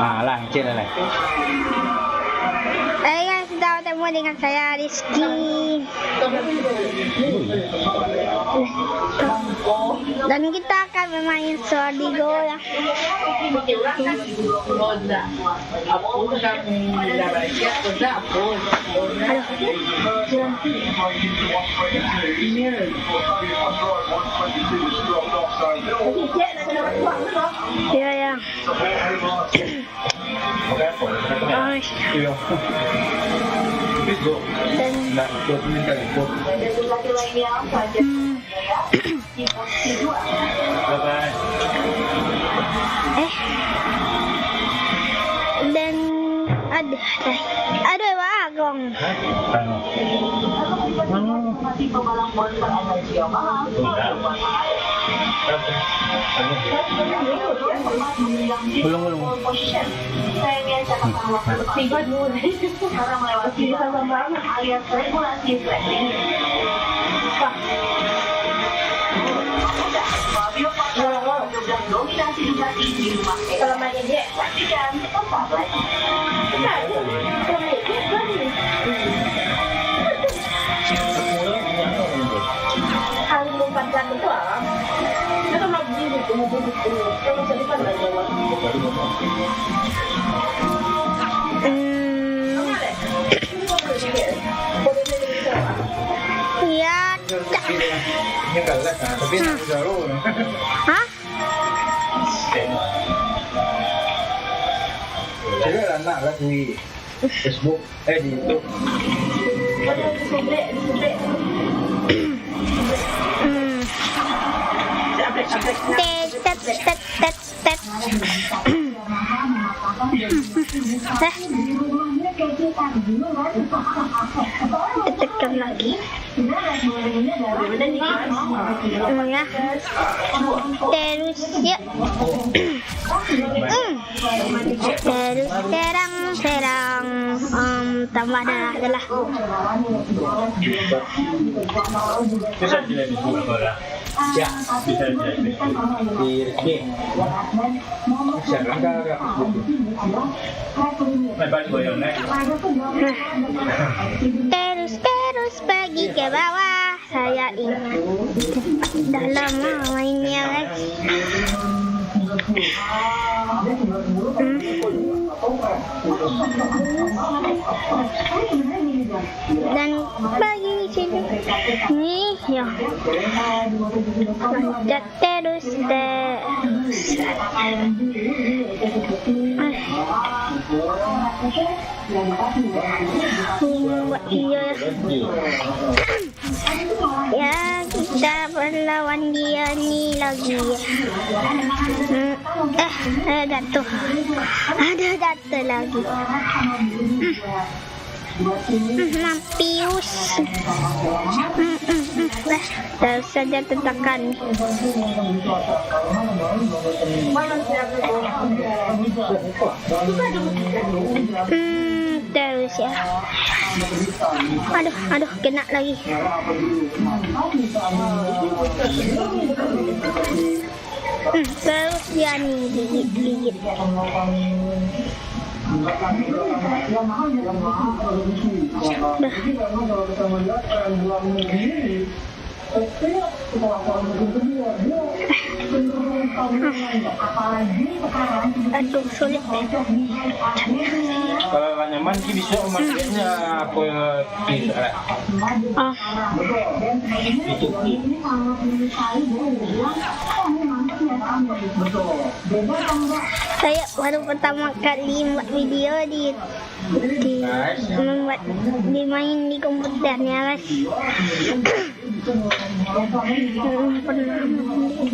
Lah, kecil lah. Hai guys, sudah ketemu dengan saya Rizky. Dan kita akan bermain Swardigo ya. Iya ya. Dan ada wagong. Belum. Saya biasa tiga dulu karena melewati sama alias regulasi flexing. Dominasi juga tinggi rumah selamanya dia pastikan tempat lagi. Hal memanfaatkan itu alam. Itu mau begini, kalau saya kan lagi Iya. Ini kalah kan, tapi jauh. Hah? Jadi anak lah di Facebook, di YouTube. Tekan lagi. Ya. Terus ya. Terus serang. Tambah adalah. Bisa jadi bola. Ya, bisa jadi. Di Rizky. Siapa enggak? Terus pergi ke bawah. Saya ingat dalam mainnya guys. Dan bagi sini nih ya terus iya ya kita berlawan dia nih lagi ada jatuh lagi. Mampius. Terus saja tekan. Terus ya. Aduh, kena lagi. Terus dia nih gigit. Aduh, sulit. Kalau nggak nyaman, bisa umatnya apa bisa. Saya baru pertama kali membuat video dimain di komputernya guys.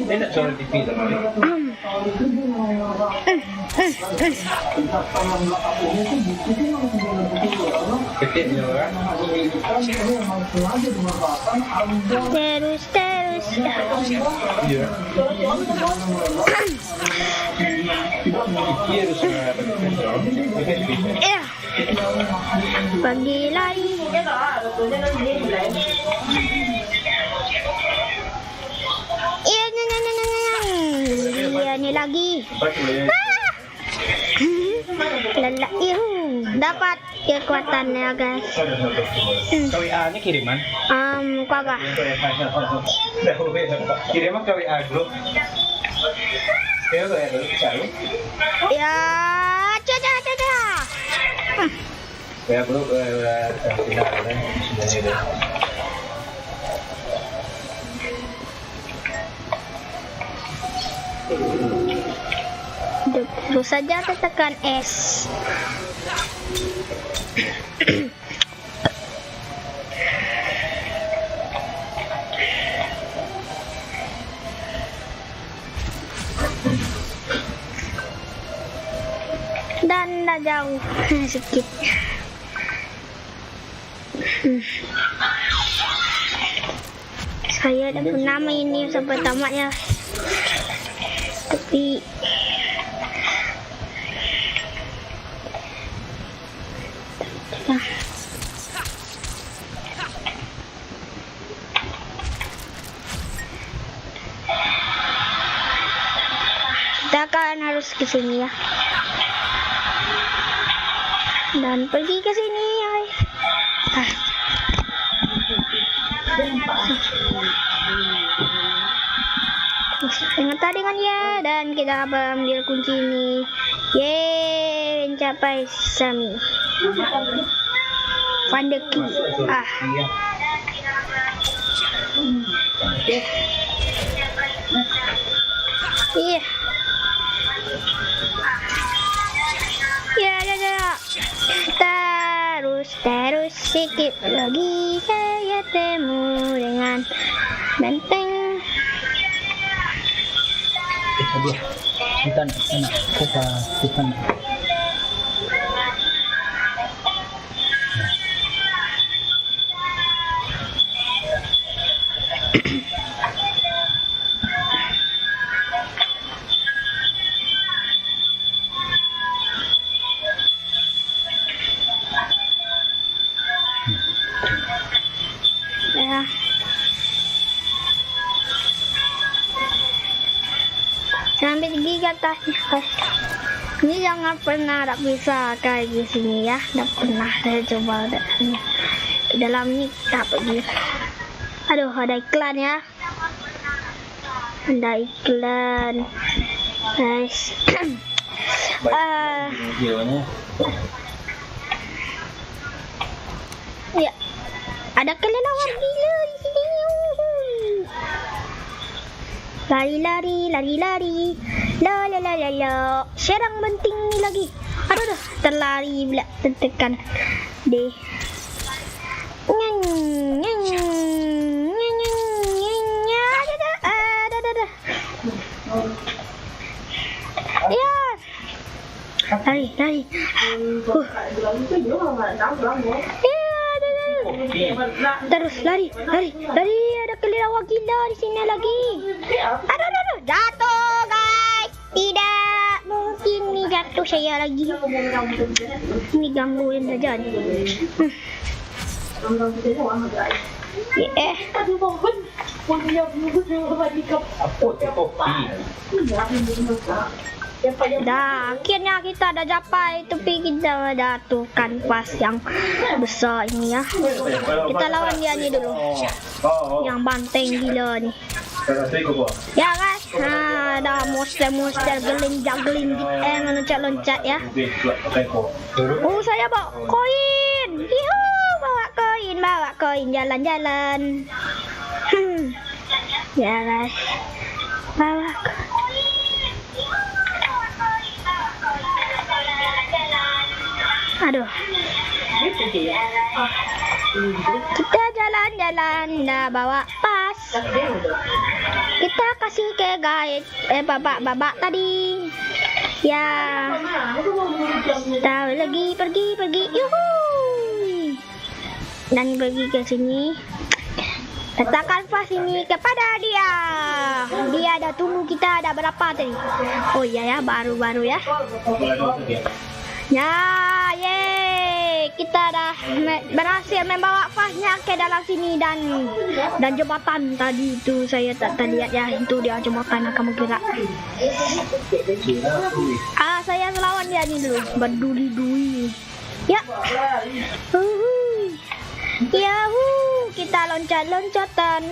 Tidak soal TV Terus iya. Pergi lari. Iya, ini lagi. Lala, dapat kekuatannya guys. Ke WA-nya kiriman. Kagak. Kiriman ke WA grup. Kira ke WA grup bisa lu? Ya, caca. WA grup tidak ada sebenarnya. Terus saja tekan S. Dan dah jauh sedikit. Saya dah pernah main ini sampai tamatnya, tapi kita akan harus ke sini ya, dan pergi ke sini ya. Ternyata dengan ya, dan kita ambil kunci ini. Yeay, mencapai Sami. Find the key. Iya. Ya. Terus sedikit lagi saya temu dengan benteng. Kita nak kita nak. Ya. Sampai tinggi ke atasnya guys. Ini jangan pernah tak bisa kayak di sini ya. Tak pernah saya coba ke dalam ini tak pergi. Aduh, ada iklan ya. Ada iklan guys. Ya, ada kelelawar gila di sini. Lari. La. Serang benting ni lagi. Aduh, terlari pula, tertekan. D. Ya. Lari. Terus lari. Ada kelelawar gila di sini lagi. Aduh, jatuh guys. Tidak mungkin ni jatuh saya lagi. Ini gangguin saja. Dah, akhirnya kita dah capai tepi. Kita jatuhkan pas yang besar ini ya. Kita lawan dia ni dulu, yang banteng gila ni. Ya guys, dah monster geling loncat ya. Saya bawa koin. Bawa koin jalan-jalan. Ya guys, bawa koin. Aduh, kita jalan-jalan dah bawa pas. Kita kasih ke guide babak tadi. Ya, tahu lagi pergi. Yuhu. Dan pergi ke sini. Letakkan pas ini kepada dia. Dia dah tunggu kita ada berapa tadi? Oh iya ya, baru ya. Ya, yeay, kita dah berhasil membawa pasnya ke dalam sini dan jembatan tadi itu saya tak terlihat ya, itu dia jembatan yang kamu kira. saya lawan dia nih dulu. Berduri-duri. Ya. Yahoo, kita loncat-loncatan.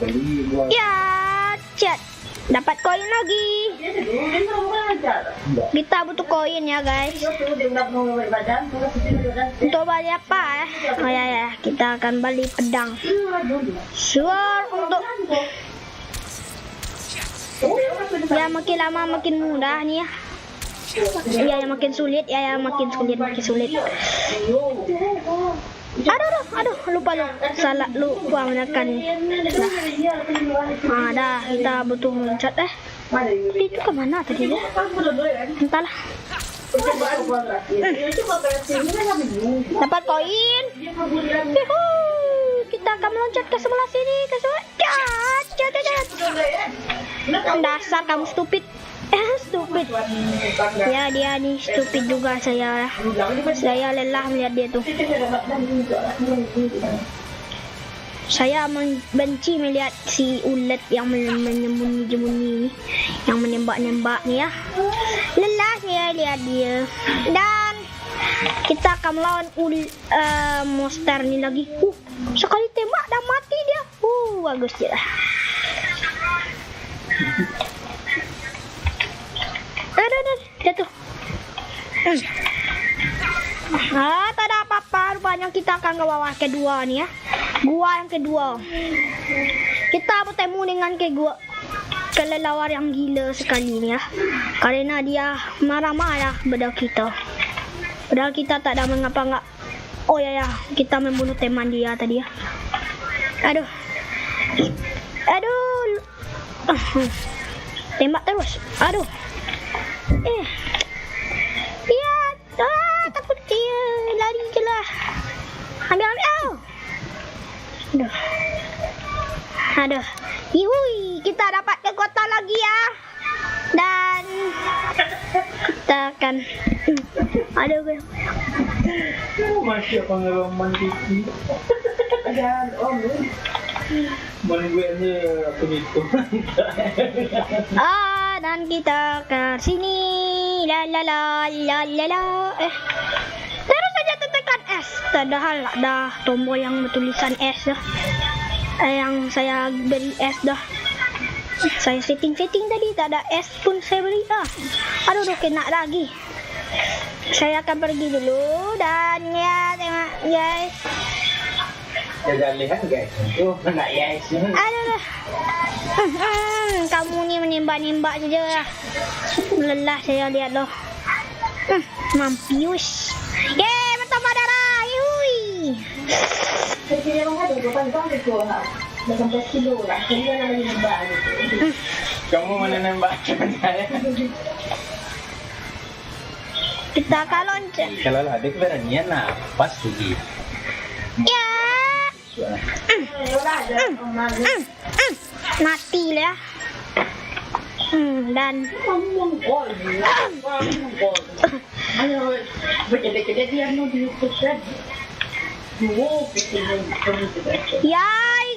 Beli gua. Ya, chat. Dapat koin lagi. Kita butuh koin ya, guys. Untuk beli apa ya? Oh ya, kita akan beli pedang. Suar untuk ya makin lama makin mudah nih ya. Ya yang makin sulit, ya yang makin sulit. Aduh, lupa lupa menekan. Dah, kita butuh loncat itu kemana tadi ya? Entahlah. Dapat koin. Kita akan meloncat ke sebelah sini, ke sebelah. Dasar kamu stupid. Stupid. Ya dia nih stupid juga. Saya lelah melihat dia tuh. Saya benci melihat si ulet yang menyembunyi-sembunyi, yang menembak-nembak nih ya. Lelah saya lihat dia. Dan kita akan melawan monster nih lagi. Sekali tembak dah mati dia. Bagus dia. Aduh, jatuh. Tak ada apa-apa. Rupanya kita akan ke bawah kedua nih ya. Gua yang kedua. Kita bertemu dengan kelelawar yang gila sekali nih ya. Karena dia marah-marah pada kita. Padahal kita tak ada mengapa enggak. Oh ya, kita membunuh teman dia tadi ya. Aduh. Tembak terus. Aduh. Ya, takut dia. Lari je lah. Ambil. Aduh. Yuhui, kita dapat kekuatan lagi ya. Dan kita akan Masya pengalaman itu. Jangan om. Menunggunya penipu. Dan kita ke sini. La. Terus saja tekan S. Padahal ada tombol yang bertulisan S dah. Yang saya beri S dah. Saya setting tadi tak ada S pun saya beri dah. Aduh, kena lagi. Saya akan pergi dulu dan ya tengok guys. Jangan lihat guys. Nak guys. Aduh. Kamu ni menembak-nembak saja. Lelah saya lihat loh. Mampius. Bertambah darah. Yuhui. Kamu mana nembak saya? Kita akan loncat. Kalau ada keberanian pas pergi. Ya. Mati lah. Dan ya,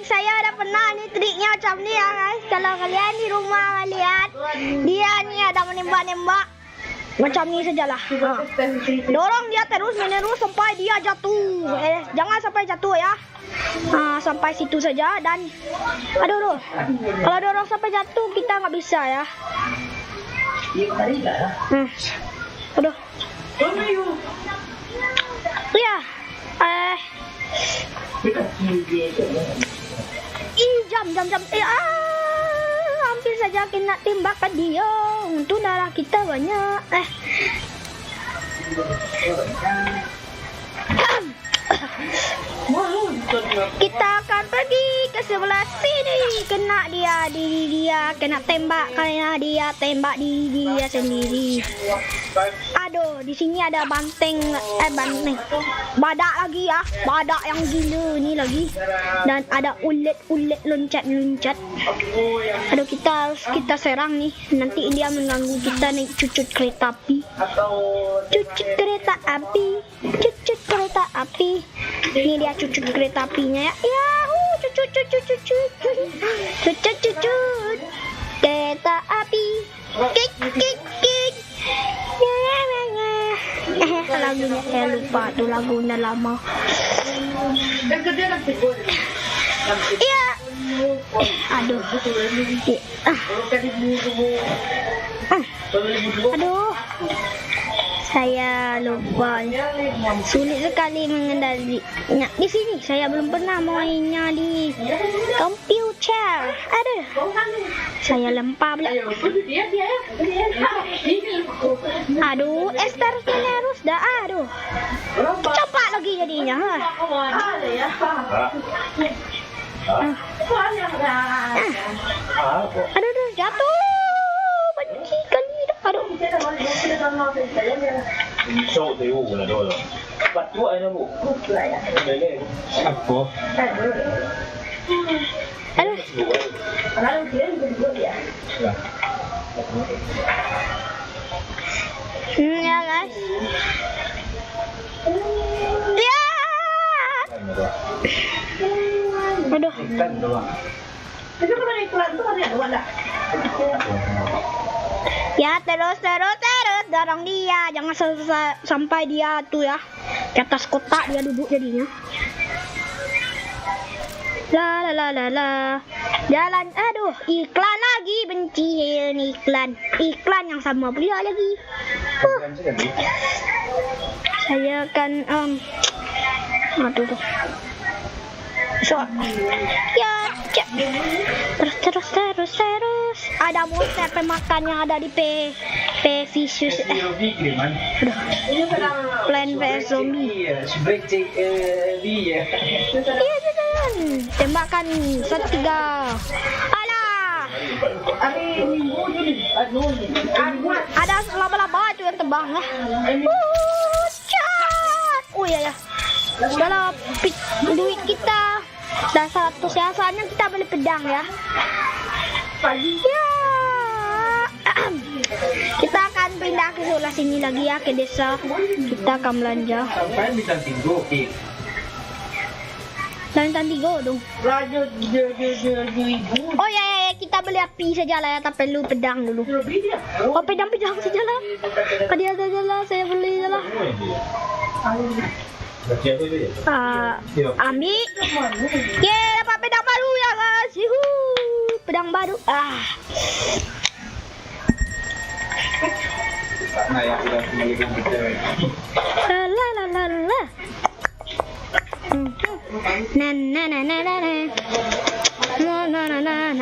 saya ada pernah nih triknya macam ni ya guys. Kalau kalian di rumah lihat dia ni ada menembak-nembak macam ni sajalah. Dorong dia terus menerus sampai dia jatuh. Jangan sampai jatuh ya. Sampai situ saja dan aduh. Kalau dorong sampai jatuh kita nggak bisa ya. Aduh. Ya. Jam. Hampir saja kena tembakan dia. Untung darah kita banyak. Kita akan pergi ke sebelah sini. Kena diri dia kena tembak karena dia tembak diri dia sendiri. Aduh, di sini ada banteng. Badak lagi ya. Badak yang gila ni lagi. Dan ada ulet loncat. Aduh, kita serang nih. Nanti dia mengganggu kita naik cucut kereta api. Cucut kereta api. Ini dia cucut kereta apinya ya. Yahoo, cucut. Kereta api. Kik kik kik. Lagunya saya lupa tuh, lagunya lama. Iya. Aduh. Aduh. Saya lupa. Sulit sekali mengendalinya. Di sini saya belum pernah mainnya di komputer. Aduh. Saya lempar pula. Aduh, Esther terus dah. Aduh. Cepat lagi jadinya. Aduh, jatuh. Benci kali. Aduh. Sâu thì u là đôi rồi. Bắt chuỗi nó bu. Lấy lên. Apa? Aduh. Ya guys. Ya. Aduh. Kan doang. Ya terus dorong dia, jangan sampai dia tuh ya di atas kotak dia duduk jadinya. La jalan. Aduh, iklan lagi, benci ini iklan yang sama pula lagi. Saya akan aduh tuh. So, ya, terus. Ada monster pemakan yang ada di Vicious. Aduh, Plan vs Zombie. Iya, jangan. Tembakan 1-3. Alah. Ada laba-laba itu yang terbang lah. Cat. Oh iya ya. Kalau duit kita dan 100 siasatnya kita beli pedang ya. Ya. Kita akan pindah ke sebelah sini lagi ya, ke desa. Kita akan belanja. Sampai bintang 3 okey. Bintang 3 dong. Oh ya, kita beli api saja lah ya, tak perlu pedang dulu. Oh, pedang saja lah. Kadi ada lah, saya beli lah. Ambil. Yeay, dapat pedang baru ya guys. Pedang baru. Nah, yang sudah kembalikan kita.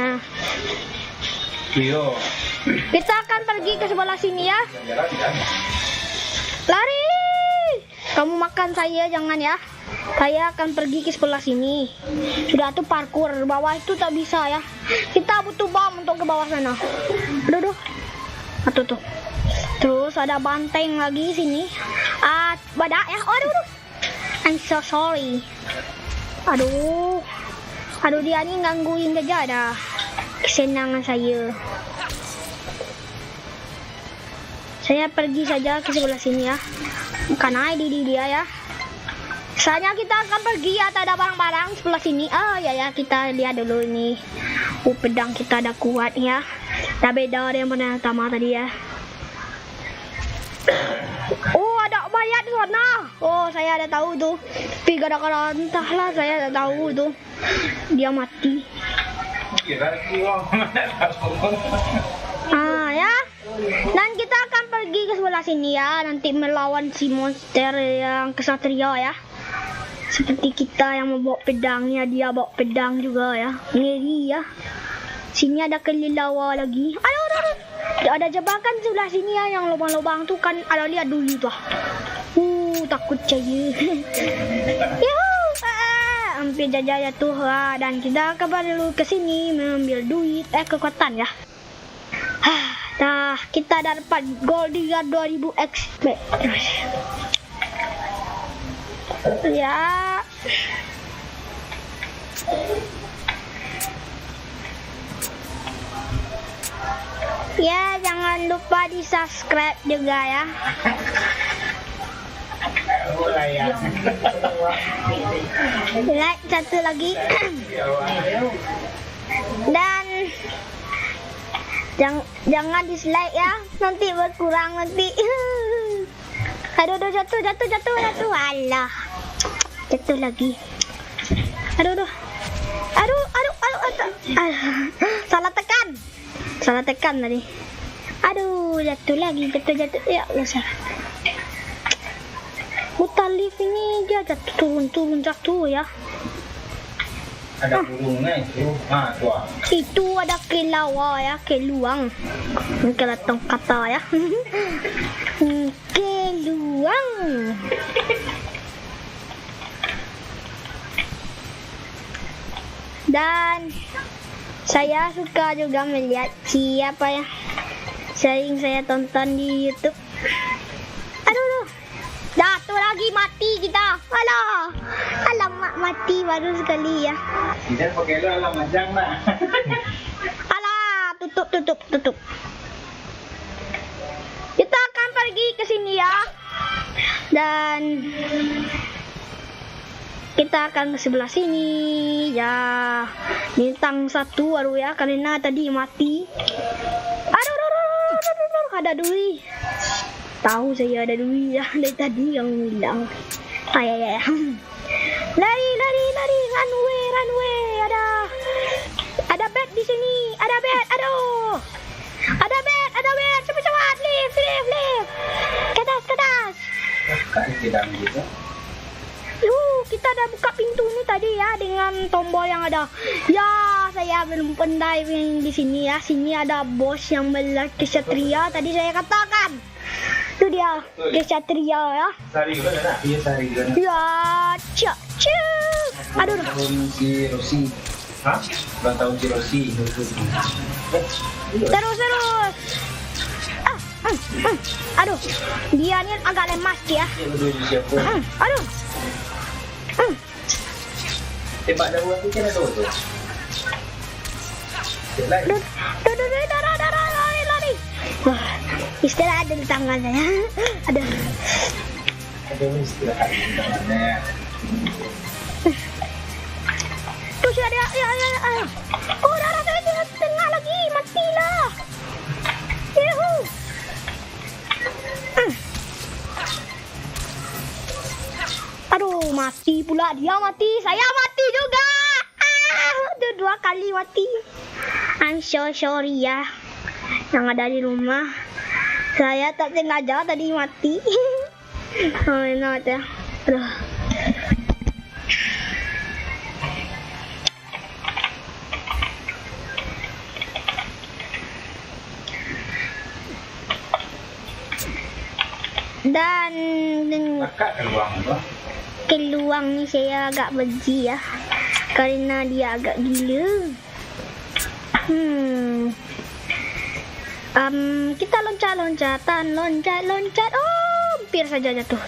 Na. Yo. Kita akan pergi ke sebelah sini ya. Lari. Kamu makan saya jangan ya. Saya akan pergi ke sebelah sini. Sudah tuh parkur bawah itu tak bisa ya. Kita butuh bom untuk ke bawah sana. Aduh. Atuh tuh. Terus ada banteng lagi sini. Badak ya. Aduh. I'm so sorry. Aduh dia ni gangguin saja dah kesenangan saya. Saya pergi saja ke sebelah sini ya. Bukan ID dia ya. Soalnya kita akan pergi ya, tak ada barang-barang sebelah sini. Ya kita lihat dulu ini. Pedang kita dah kuat ya. Dah beda dari yang pertama tadi ya. Oh, ada mayat di sana. Oh, saya ada tahu tuh. Tapi gara-gara entahlah saya ada tahu tuh. Dia mati. Ya. Dan kita akan pergi ke sebelah sini ya. Nanti melawan si monster yang kesatria ya. Seperti kita yang membawa pedangnya, dia bawa pedang juga ya. Ngeri ya. Sini ada kelelawar lagi. Aduh. Ada jebakan sebelah sini ya, yang lubang-lubang tuh kan. Ada lihat dulu tuh. Takut saya. Yuhu. Hampir jajah tuh. Dan kita kembali ke sini mengambil duit. Kekuatan ya. Nah, kita dapat gold 3000 XP. Ya. Ya, jangan lupa di subscribe juga ya. Like satu lagi. Dan Jangan dislike ya, nanti berkurang nanti. Aduh, jatuh. Alah, jatuh lagi. Aduh. Salah tekan tadi. Aduh, jatuh lagi. Ya Allah, salah. Hutan lift ini dia jatuh turun jatuh ya. Ada burungnya itu. Tua. Itu ada kelawar ya, keluang. Kelatong kata ya. Keluang. Dan saya suka juga melihat siapa ya. Sering saya tonton di YouTube. Aduh. Jatuh lagi, mati kita. Alamak, mati baru sekali ya. Tidak pakai alam macam lah. Alah, tutup. Kita akan pergi ke sini ya. Dan kita akan ke sebelah sini ya. Bintang 1 baru ya, karena tadi mati. Aduh, ada Dwi. Tahu saya ada Dwi ya, dari tadi yang bilang. Ayah. Lari, runway. Ada bed di sini. Ada bed. Aduh. Ada bed. Cepat. Lift. Ke atas. Kak tidak gitu. Kita ada buka pintu ini tadi ya dengan tombol yang ada. Ya, saya belum pandai di sini ya. Sini ada bos yang melaki Ksatria. Tadi saya katakan. Itu dia Ksatria ya. Sari juga ada. Iya, Sari juga. Ya, cak. Aduh. Tahun si Rosi. Hah? Ulang tahun si Rosi. Terus. Aduh. Dia ni agak lemas dia. Aduh. Tembak darurat tu kan ada tu. Lari. Wah, istirahat di tangan saya. Ada istirahat di tangannya. Tuh sudah dia. Ya. Oh, darah saya di tengah lagi. Matilah. Yuhu. Aduh, mati pula dia mati. Saya mati juga. Dua kali mati. I'm so sorry ya. Yang ada di rumah. Saya tak sengaja tadi mati. Oh, enak ya. Aduh. Dan keluang ni saya agak benci ya, karena dia agak gila. Kita loncat-loncatan. Oh, hampir saja jatuh.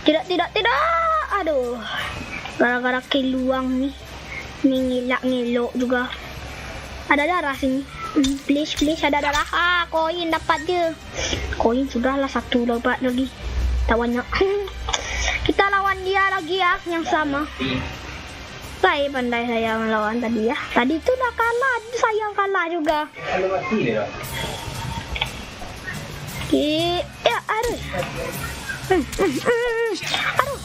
Tidak. Aduh, gara-gara keluang ni ngilak-ngilok juga. Ada darah sini. Please ada darah. Koin dapat je. Koin sudahlah 1 dapat lagi. Tak banyak. Kita lawan dia lagi ya, yang sama. Pandai saya melawan tadi ya. Tadi tu dah kalah, saya kalah juga. Kalau mati dia. Ya, aduh. Aduh.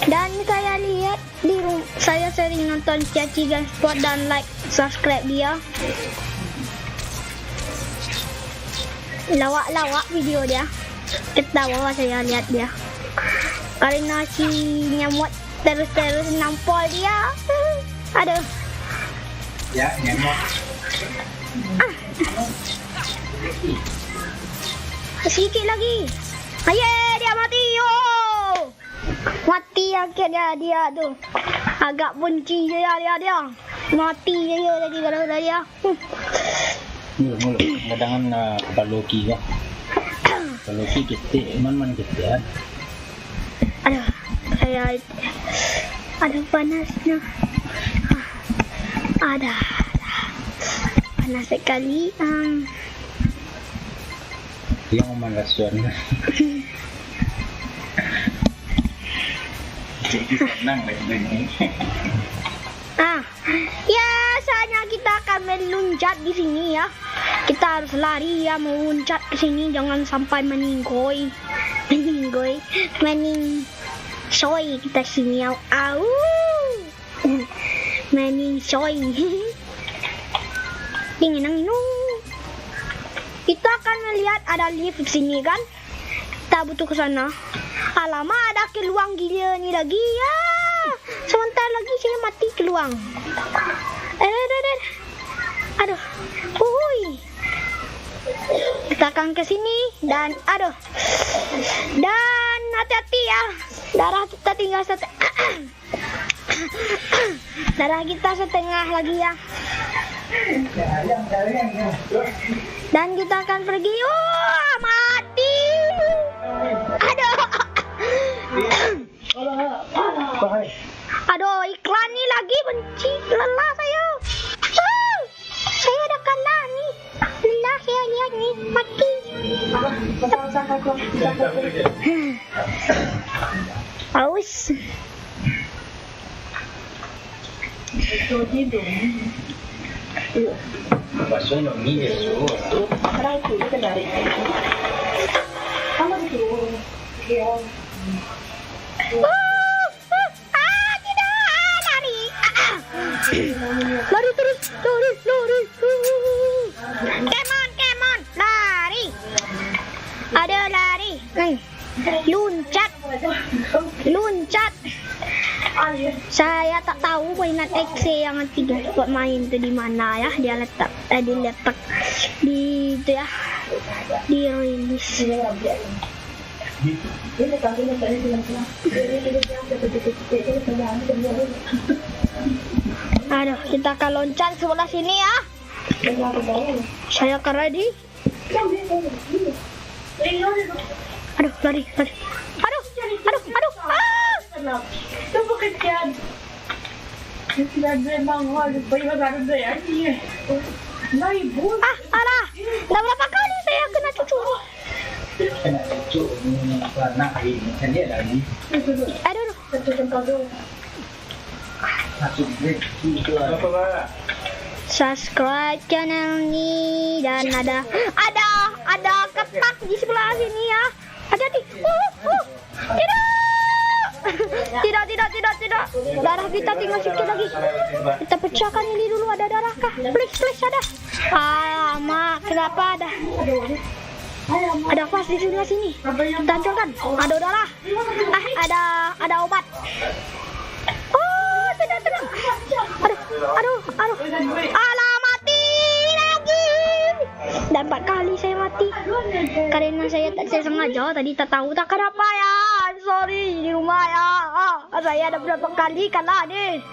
Dan saya lihat di room, saya sering nonton Cici Gun Sport dan like, subscribe dia. Lawak video dia. Ketawa saya lihat dia. Karena si nyamuk terus nampol dia. Aduh. Ya, nyamuk. Sedikit lagi. Ayah, dia mati. Mati akhirnya dia tu. Agak benci dia. Mati dia lagi kalau dia. Mulut. Kadang-kadang Loki kan. Loki kita, man kita. Aduh, saya ada panasnya. Ada panas sekali. Yang memanaskan. Jadi senang lagi. Ya, saatnya kita akan meluncat di sini ya. Kita harus lari ya, meluncat ke sini, jangan sampai meninggoy. Meningsoy kita sini ya. Au. Meningsoy. Dingin. Kita akan melihat ada lift di sini kan. Kita butuh ke sana. Alamak, ada keluang gila ni lagi ya. Sebentar lagi saya mati keluang. Aduh. Kita akan ke sini dan aduh. Dan hati-hati ya. Darah kita tinggal darah kita setengah lagi ya. Dan kita akan pergi. Mati. Aduh, iklan ni lagi benci. Lelah saya. Saya dah kalah ni. Lelah saya lihat ni. Mati. Aus. Sono mille solo. Lari terus, lari. Come on, lari. Ada lari. Luncat. Saya tak tahu mainan XC yang tiga buat main itu di mana ya. Dia letak di itu ya. Di rilis. Aduh, kita akan loncat sebelah sini ya. Saya akan ready. Aduh, lari. Aduh. Itu pekerjaan. Sudah memang harus bayar ya. Alah. Dah berapa kali saya kena cucu? Kena cucu karena ini kan dia lagi. Aduh. Subscribe channel ini dan ada ketak di sebelah sini ya. Hati-hati. Tidak. Darah kita tinggal sedikit lagi. Kita pecahkan ini dulu. Ada darah kah? Please ada. Mak, kenapa ada? Ada pas di sebelah sini. Kita hancurkan. Ada darah. Ada obat. Tenang. Aduh. Alah, mati lagi. Dan 4 kali saya mati. Karena saya tak sengaja tadi, tak tahu tak kenapa ya. Sorry di rumah ya. Saya ada berapa kali kalah nih.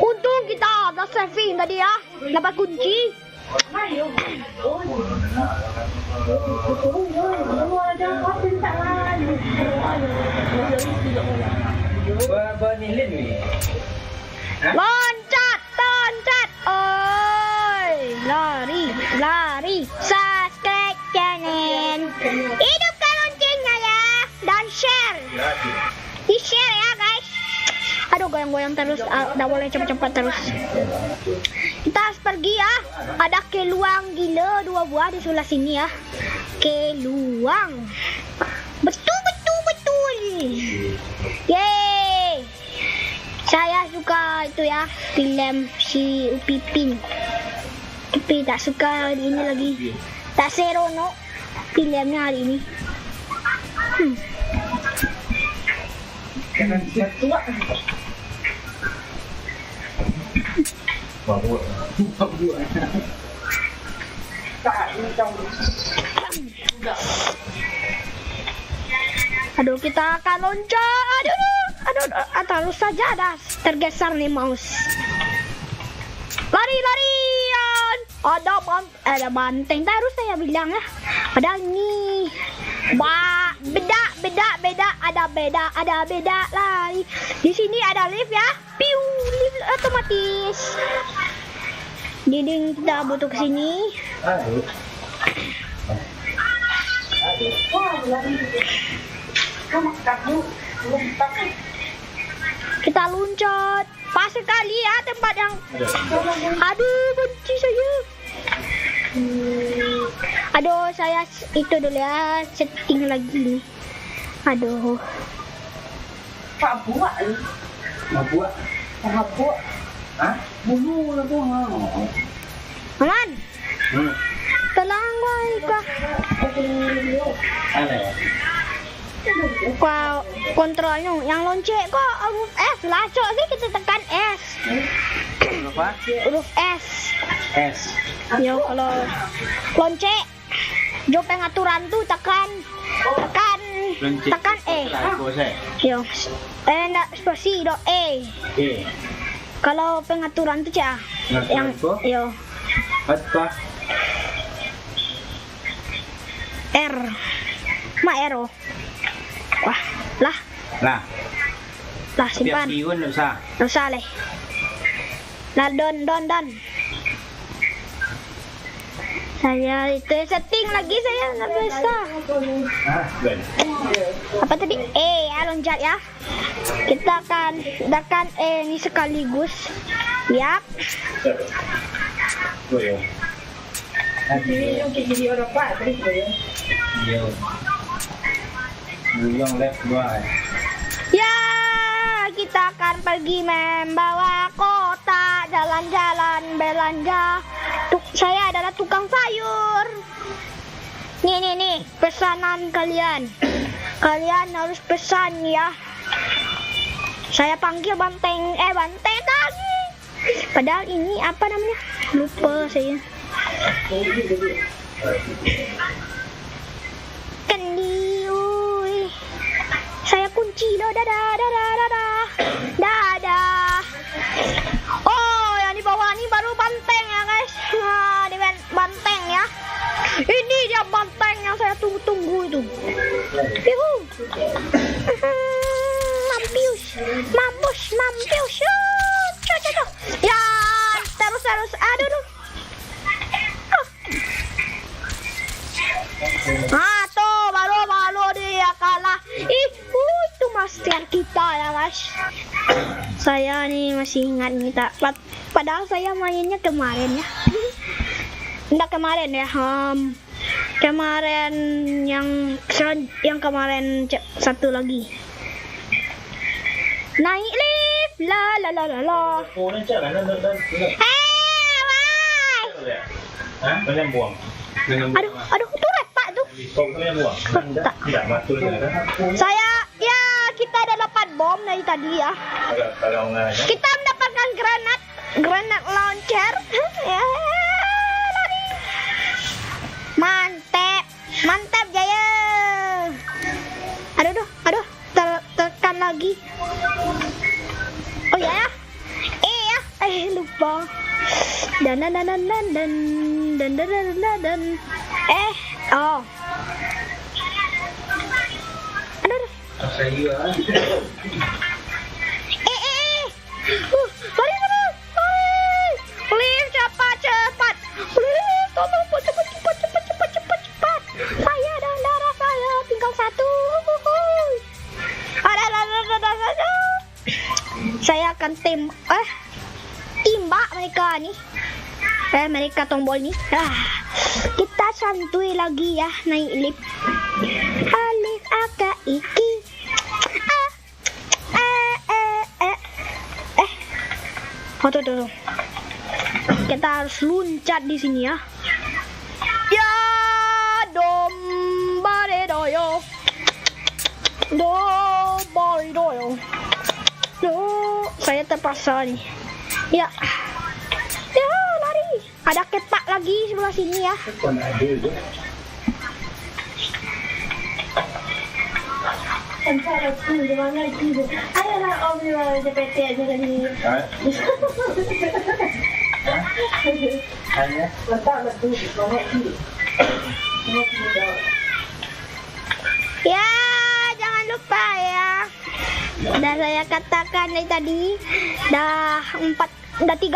Untung kita ada saving tadi ya. Dapat kunci. Loncat. Oi, lari. Subscribe channel. Hidupkan loncengnya ya. Dan share. Di share ya guys. Aduh, goyang-goyang terus. Dah boleh cepat-cepat terus. Kita harus pergi ya. Ada keluang gila 2 buah di sebelah sini ya. Keluang. Betul. Yeay. Saya suka itu ya, film si Upipin. Tapi tak suka hari ini lagi. Tak seronok filmnya hari ini. Aduh, kita akan loncat. Aduh, terus saja dah tergeser nih mouse. Lari-larian. Ada banteng terus saya bilang ya. Padahal ini beda lari. Di sini ada lift ya. Piu, lift otomatis. Dinding kita butuh ke sini. Kita loncat. Pas sekali ya tempat yang. Aduh, benci saya. Aduh, saya itu dulu ya, setting lagi nih. Aduh. Pak buat ni. Buat. Pak buat. Hah? Bulu lah tu. Aman. Tolong gua. Ada ya? Kau kontrolnya yang lonceng kok huruf S lah, cok sih kita tekan S. Berapa? Huruf S. S. Yo kalau lonceng, jo pengaturan tuh tekan E. Yo, enggak spasi do E. Kalau pengaturan tuh cah, yang yo Apa? R, ma R. Wah, lah simpan. Piun enggak usah. Nggak usah leh. Lah don. Saya itu setting lagi saya nggak bisa. Ben. Apa tadi? Ya loncat ya. Kita akan tekan ini sekaligus. Yap. Yo. Jadi orang Pak terus ya. Yo. Yang left dua. Ya, kita akan pergi membawa kota, jalan-jalan belanja. Saya adalah tukang sayur. Nih, pesanan kalian. Kalian harus pesan ya. Saya panggil banteng tadi. Padahal ini apa namanya? Lupa saya. Kendi, uy. Saya kunci loh, dadah. Oh, yang di bawah ini baru banteng ya guys. Nah, di banteng ya. Ini dia banteng yang saya tunggu-tunggu itu. Yuhu. Mampus. Ya, terus. Aduh. Tuh baru dia kalah. Itu master kita ya guys. Saya nih masih ingat nih padahal saya mainnya kemarin ya. Enggak kemarin ya. Kemarin yang kemarin satu lagi. Naik lift. La. Oh, ni jalan dan. Wai. Hah? Menyambung. Aduh, tuh retak tuh. Kau menyambung. Tidak betul ya. Kita ada dapat bom dari tadi ya. Kalau enggak. Kita mendapatkan granat launcher. Ya, lari. Mantap jaya. Aduh, tekan lagi. Oh ya. Lupa. Dan. Oh. Aduh. Lari sana. Lift cepat. Lift, tolong cepat. Saya dan darah saya tinggal satu. Ada. Saya akan timbak mereka nih. Mereka tombol nih. Kita santuy lagi ya naik lift. Alif aka iki. Tuh. Kita harus loncat di sini ya. Ya, dombare doyo. Saya terpaksa nih. Ya, lari. Ada ketak lagi sebelah sini ya. Antara tu gimana itu? Ayolah om JPT aja tadi. Hanya. Letak tu, mana tu? Ya, jangan lupa ya. Udah saya katakan dari tadi, udah 2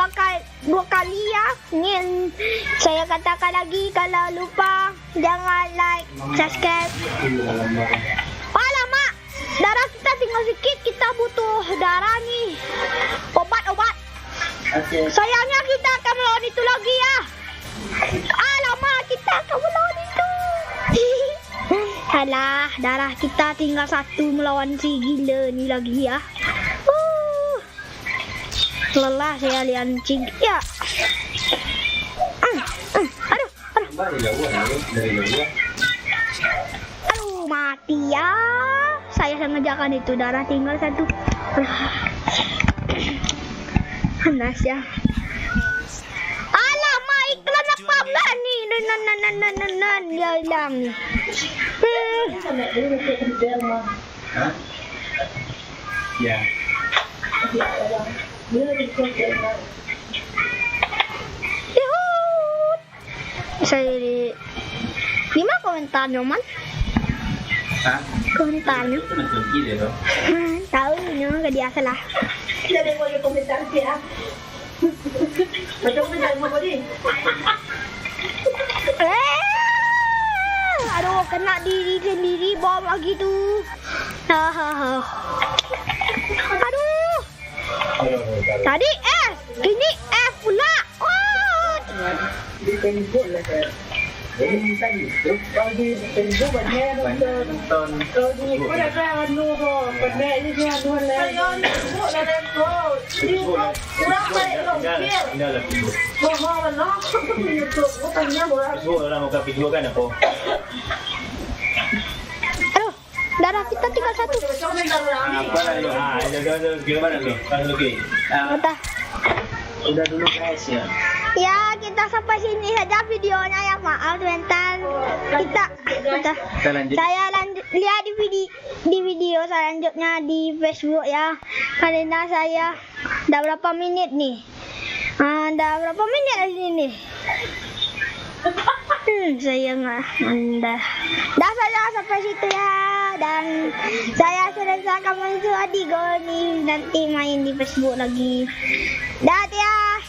kali ya. Ini saya katakan lagi, kalau lupa jangan like, subscribe. Alamak, Darah kita tinggal sedikit, kita butuh darah nih. Obat. Sayangnya kita akan melawan itu lagi ya. Alamak, kita akan melawan itu. Alah, darah kita tinggal 1 melawan si gila ni lagi ya. Lelah saya lihat cing ya. Aduh, mati ya. Saya sengajakan itu, darah tinggal 1. Panas ya. Alamak, iklan apa enggak nih? Nan dia hilang nih. Ya. Yuhut. Saya gimana komentarnya man? Hah? Komentarnya? Itu nak pergi dia tu. Tahu ni ke dia salah. Kita ada boleh komentar dia. Macam mana mau beri? Aduh, kena diri sendiri bom lagi tu. Aduh. Tadi F, kini F pula. Oh. Aduh, darah kita tinggal 1. Mata. Udah dulu guys ya. Ya, kita sampai sini saja videonya ya. Maaf sebentar. Kita lanjut. Saya lihat di video selanjutnya di Facebook ya. Karena saya udah berapa menit nih? Udah berapa menit lagi nih? Saya nggak dah saya sampai situ ya, dan saya selesai kamu itu Adigo nih, nanti main di Facebook lagi. Dadah.